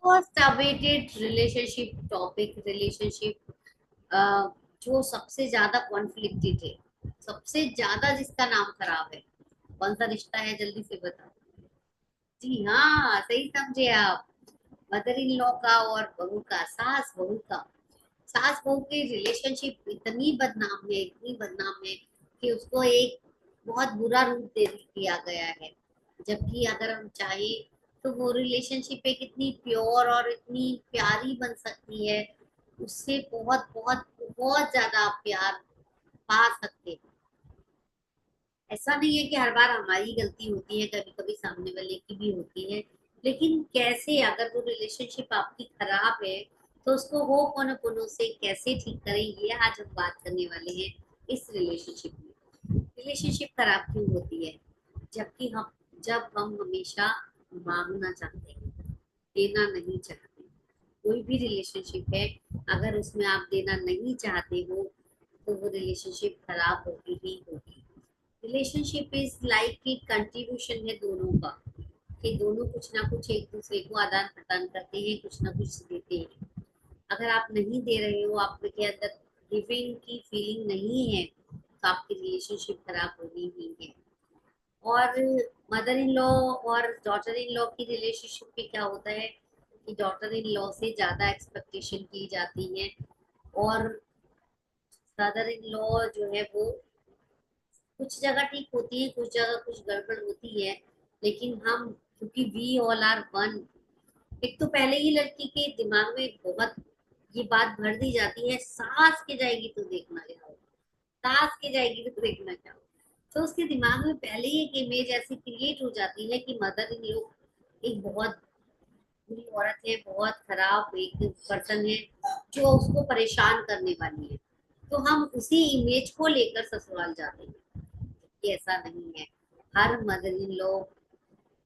Most awaited relationship topic, relationship जो सबसे ज्यादा कॉन्फ्लिक्टेड है, सबसे ज्यादा जिसका नाम खराब है, कौन सा रिश्ता है जल्दी से बताओ। जी हाँ, सही समझे आप। मदर इन लॉ का और बहू का, सास बहू का। सास बहू की रिलेशनशिप इतनी बदनाम है, इतनी बदनाम है कि उसको एक बहुत बुरा रूप दे दिया गया है। जबकि अगर हम चाहे तो वो रिलेशनशिप एक इतनी प्योर और इतनी प्यारी बन सकती है। उससे बहुत बहुत बहुत ज्यादा आप प्यार पा सकते हैं। ऐसा नहीं है कि हर बार हमारी गलती होती है, कभी कभी सामने वाले की भी होती है। लेकिन कैसे, अगर वो रिलेशनशिप आपकी खराब है तो उसको हो कोनो से कैसे ठीक करें, ये आज हम बात करने वाले हैं इस रिलेशनशिप में। रिलेशनशिप खराब क्यों होती है? जबकि हम जब हम हमेशा मांगना चाहते हैं, देना नहीं चाहते। कोई भी रिलेशनशिप है, अगर उसमें आप देना नहीं चाहते हो तो वो रिलेशनशिप खराब होगी ही होगी। रिलेशनशिप इज लाइक कि कंट्रीब्यूशन है दोनों का, कि दोनों कुछ ना कुछ एक दूसरे को आदान प्रदान करते हैं, कुछ ना कुछ देते हैं। अगर आप नहीं दे रहे हो, आपके अंदर गिविंग की फीलिंग नहीं है, तो आपकी रिलेशनशिप खराब होनी ही है। और मदर इन लॉ और डॉटर इन लॉ की रिलेशनशिप में क्या होता है कि डॉटर इन लॉ से ज्यादा एक्सपेक्टेशन की जाती है, और मदर इन लॉ जो है वो कुछ जगह ठीक होती है, कुछ जगह कुछ गड़बड़ होती है। लेकिन हम, क्योंकि वी ऑल आर वन, एक तो पहले ही लड़की के दिमाग में बहुत ये बात भर दी जाती है, सास के जाएगी तो देखना क्या हो, सास के जाएगी तो देखना क्या हो। तो उसके दिमाग में पहले ही एक इमेज ऐसी क्रिएट हो जाती है कि मदर इन लॉ एक बहुत बुरी औरत है, बहुत खराब एक पर्सन है जो उसको परेशान करने वाली है। तो हम उसी इमेज को लेकर ससुराल जाते हैं। कि ऐसा नहीं है। हर मदर इन लॉ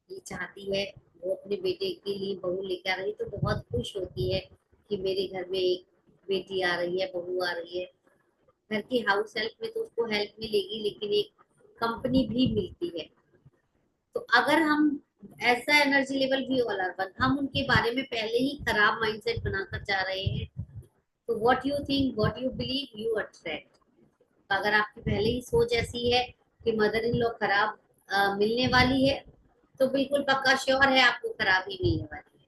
ये चाहती है, वो अपने बेटे के लिए बहू लेकर आ रही तो बहुत खुश होती है कि मेरे घर में एक बेटी आ रही है, बहू आ रही है। घर की हाउस हेल्प में तो उसको हेल्प मिलेगी, लेकिन एक कंपनी भी मिलती है। तो अगर हम ऐसा एनर्जी लेवल भी वाला हम उनके बारे में पहले ही खराब माइंडसेट बनाकर जा रहे हैं, तो what you think, what you believe, you attract. अगर आपकी पहले ही सोच ऐसी है कि मदर इन लॉ खराब मिलने वाली है, तो बिल्कुल पक्का श्योर है आपको खराब ही मिलने वाली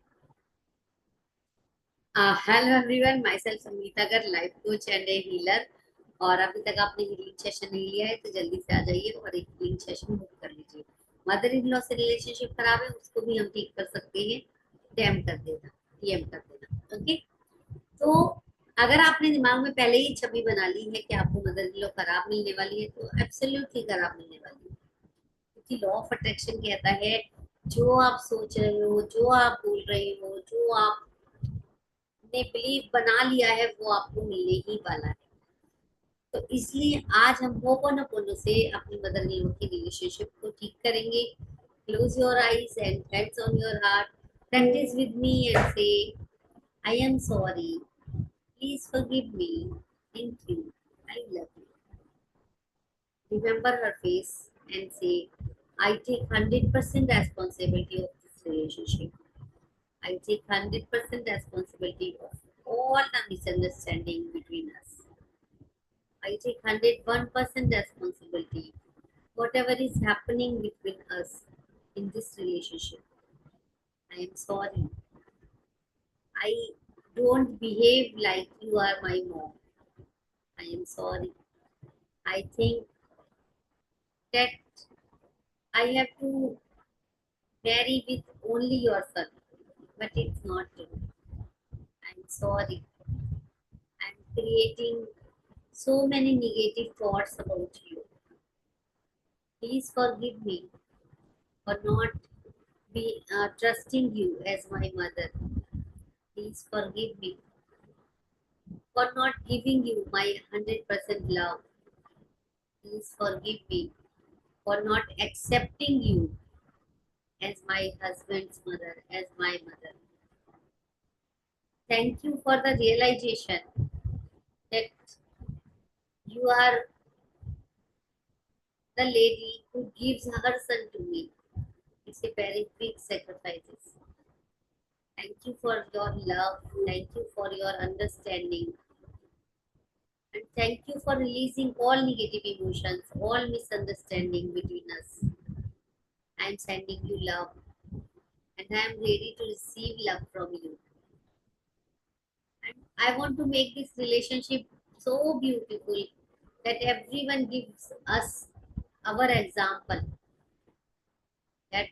है। हेलो एवरीवन, माई सेल्फ संगीता अगर life coach and a healer. और अभी तक आपने हीलिंग सेशन नहीं लिया है तो जल्दी से आ जाइए और एक हीलिंग सेशन बुक कर लीजिए। मदर इन लॉ से रिलेशनशिप खराब है, उसको भी हम ठीक कर सकते हैं। डैम कर देना, डीएम कर देना, ओके। तो अगर आपने दिमाग में पहले ही छवि बना ली है कि आपको मदर इन लॉ खराब मिलने वाली है, तो एब्सोल्युटली खराब मिलने वाली है। क्योंकि लॉ ऑफ अट्रैक्शन कहता है, जो आप सोच रहे हो, जो आप बोल रहे हो, जो आपने बिलीव बना लिया है, वो आपको मिलने ही वाला है। तो इसलिए आज हम होपोनोपोनो से अपनी मदर इन लॉ की रिलेशनशिप को ठीक करेंगे। Close your eyes and hands on your heart, practice with me and say I am sorry, please forgive me, thank you, I love you. Remember her face and say, I take 100% responsibility of this relationship. I take 100% responsibility of all the misunderstanding between us. I take 101% responsibility whatever is happening between us in this relationship. I am sorry. I don't behave like you are my mom. I am sorry. I think that I have to marry with only your son, but it's not true. I'm sorry. I'm creating so many negative thoughts about you. Please forgive me for not be trusting you as my mother. Please forgive me for not giving you my 100% love. Please forgive me for not accepting you as my husband's mother, as my mother. Thank you for the realization that you are the lady who gives her son to me. It's a very big sacrifice. Thank you for your love. Thank you for your understanding. And thank you for releasing all negative emotions, all misunderstanding between us. I'm sending you love and I'm ready to receive love from you. And I want to make this relationship so beautiful that everyone gives us our example that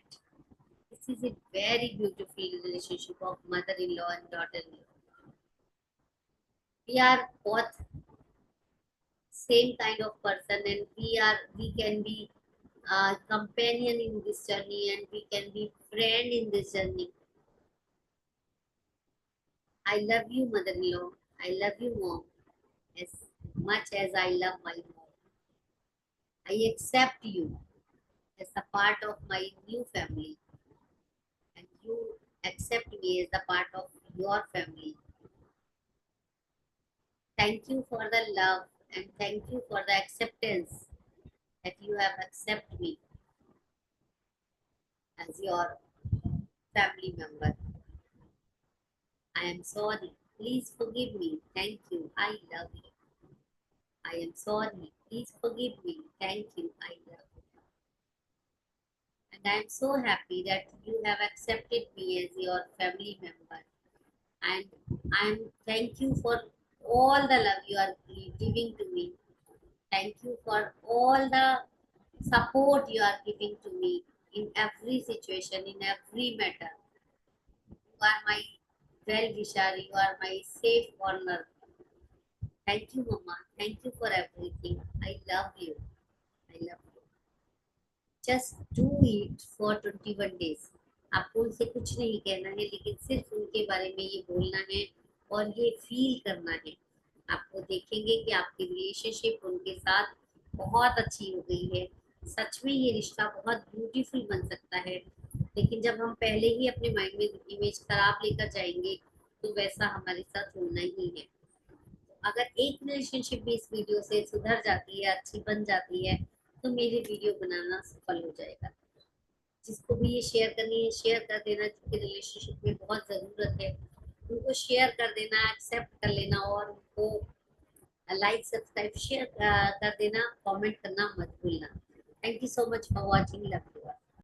this is a very beautiful relationship of mother-in-law and daughter-in-law. We are both same kind of person and we can be companion in this journey and we can be friend in this journey. I love you, mother-in-law. I love you, mom, as much as I love my mom. I accept you as a part of my new family, and you accept me as a part of your family. Thank you for the love and thank you for the acceptance that you have accepted me as your family member. I am sorry. Please forgive me. Thank you. I love you. I am sorry. Please forgive me. Thank you. I love you. And I am so happy that you have accepted me as your family member. And I'm thank you for all the love you are giving to me. Thank you for all the support you are giving to me in every situation, in every matter. You are my well wisher, you are my safe corner. Thank you, Mama. Thank you for everything. I love you. I love you. Just do it for 21 days. आपको उनसे कुछ नहीं कहना है लेकिन सिर्फ उनके बारे में ये बोलना है और ये फील करना है। आपको देखेंगे कि आपकी रिलेशनशिप उनके साथ बहुत अच्छी हो गई है। सच में ये रिश्ता बहुत ब्यूटीफुल बन सकता है। लेकिन जब हम पहले ही अपने माइंड में इमेज खराब लेकर जाएंगे तो वैसा हमारे साथ होना ही है। अगर एक रिलेशनशिप भी इस वीडियो से सुधर जाती है, अच्छी बन जाती है, तो मेरी वीडियो बनाना सफल हो जाएगा। जिसको भी ये शेयर करनी है शेयर कर देना, जिसकी रिलेशनशिप में बहुत ज़रूरत है उनको शेयर कर देना, एक्सेप्ट कर लेना और उनको लाइक सब्सक्राइब शेयर कर देना, कमेंट करना मत भूलना। Thank you so much for watching. Love you.